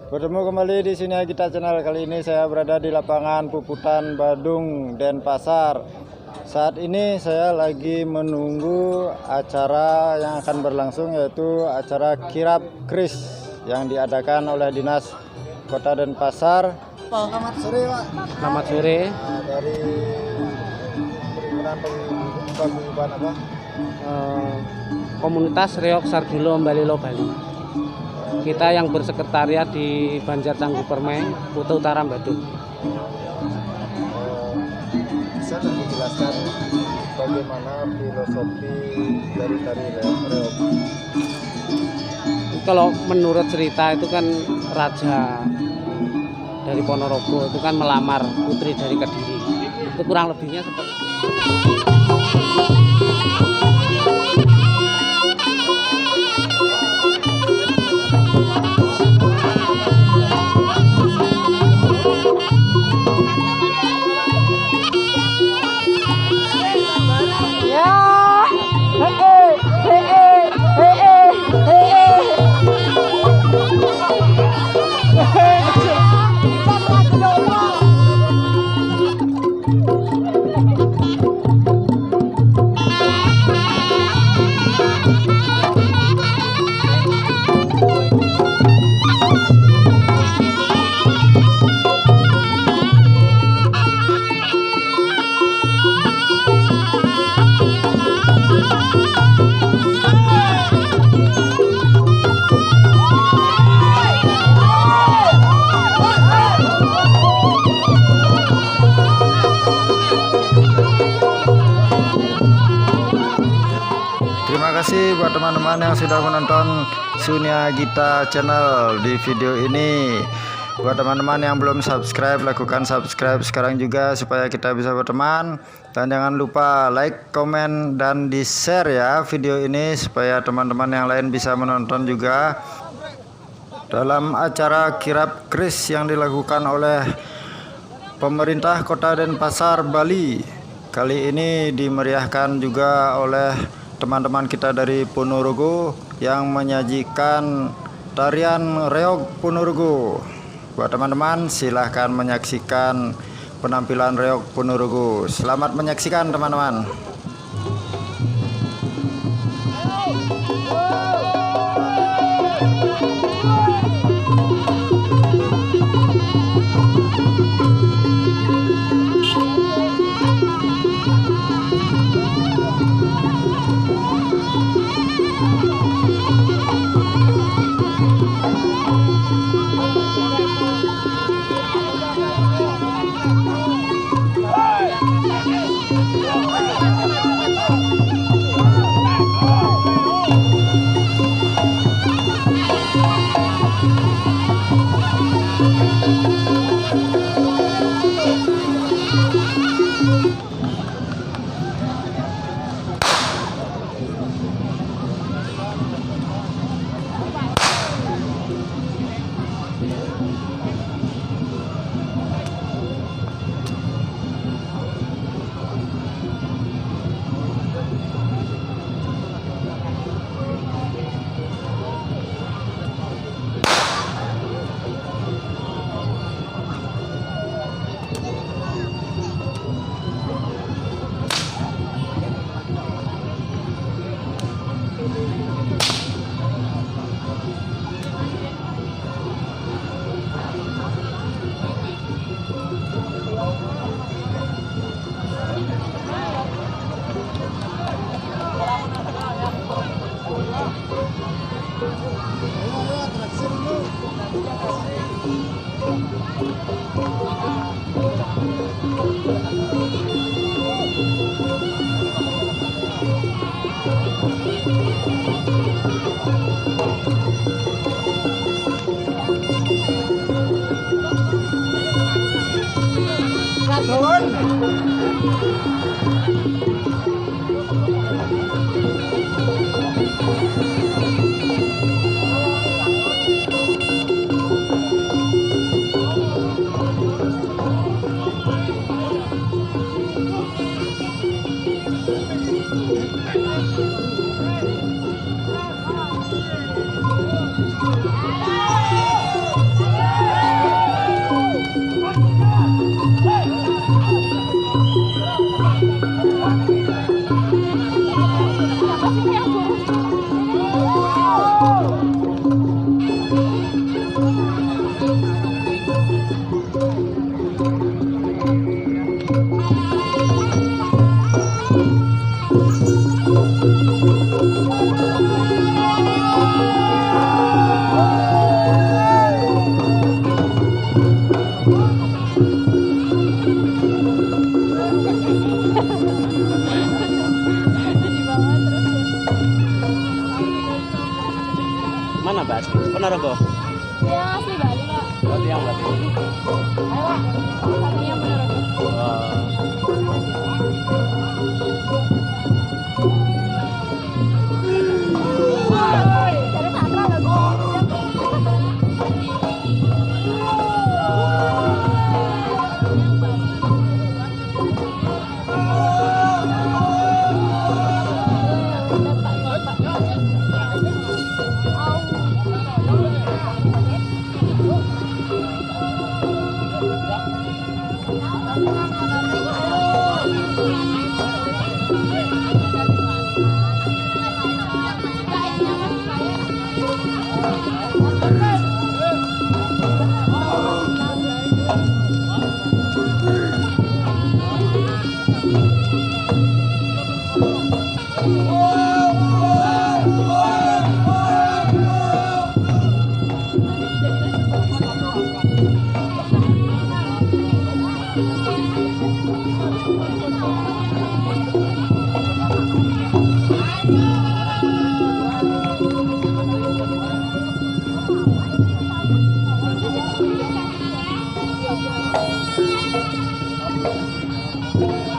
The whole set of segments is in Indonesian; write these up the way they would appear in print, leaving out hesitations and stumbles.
Bertemu kembali di sini kita channel. Kali ini saya berada di lapangan Puputan Badung, Denpasar. Saat ini saya lagi menunggu acara yang akan berlangsung, yaitu acara kirap kris yang diadakan oleh Dinas Kota Denpasar. Selamat sore, Pak. Selamat sore. Dari Perhimpunan apa? Komunitas Reog Sardulo Mbalilo Bali. Kita yang bersekretariat di Banjar Canggu Permai, Kuta Utara Badung. Bisa dijelaskan bagaimana filosofi dari tari reog? Kalau menurut cerita itu kan raja dari Ponorogo itu kan melamar putri dari Kediri. Itu kurang lebihnya seperti itu. Terima kasih buat teman-teman yang sudah menonton Sunia Gita channel di video ini. Buat teman-teman yang belum subscribe, lakukan subscribe sekarang juga supaya kita bisa berteman. Dan jangan lupa like, komen, dan di share ya video ini supaya teman-teman yang lain bisa menonton juga. Dalam acara kirap kris yang dilakukan oleh pemerintah Kota Denpasar, Bali, kali ini dimeriahkan juga oleh teman-teman kita dari Ponorogo yang menyajikan tarian reog Ponorogo. Buat teman-teman silahkan menyaksikan penampilan reog Ponorogo. Selamat menyaksikan teman-teman. Ponorogo. Dia asli Bali, Kak. Oh, tiang berarti. Ayo, Kak. Satunya Ponorogo. Dari Tangerang bagus.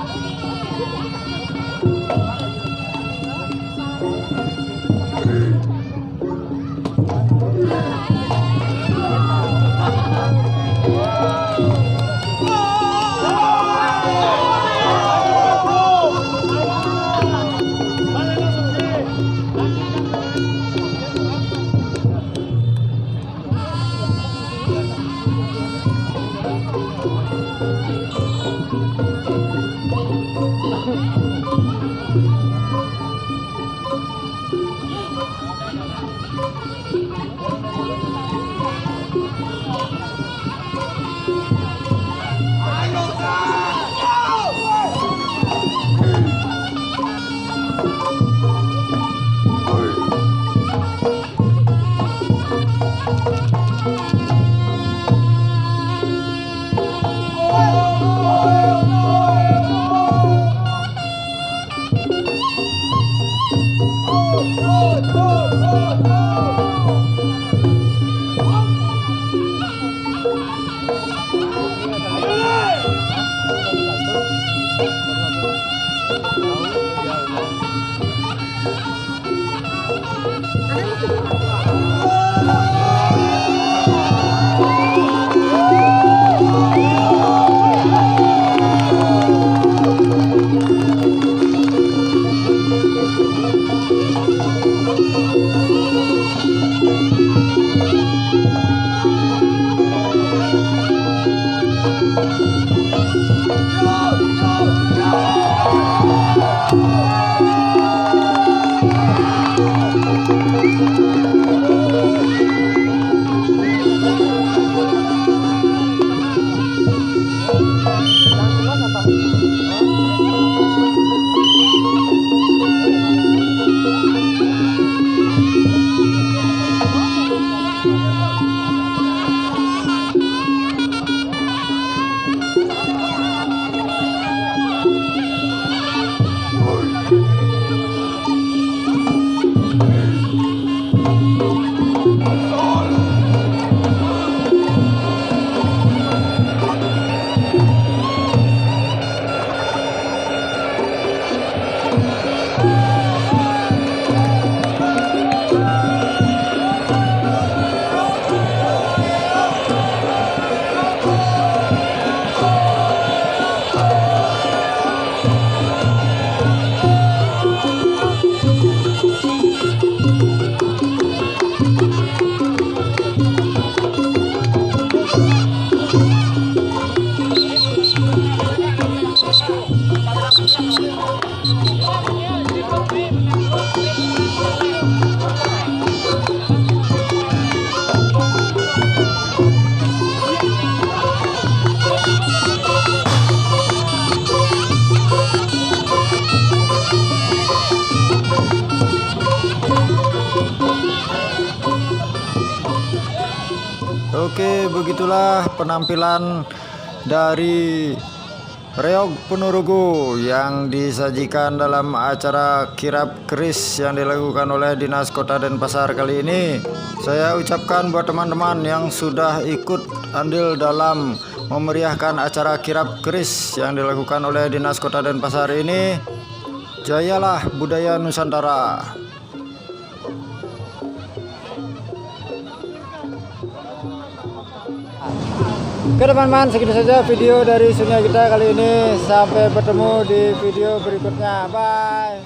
Oke, begitulah penampilan dari reog Ponorogo yang disajikan dalam acara kirap keris yang dilakukan oleh Dinas Kota Denpasar kali ini. Saya ucapkan buat teman-teman yang sudah ikut andil dalam memeriahkan acara kirap keris yang dilakukan oleh Dinas Kota Denpasar ini, jayalah budaya Nusantara. Oke teman-teman, segitu saja video dari Sunia kita kali ini. Sampai bertemu di video berikutnya. Bye.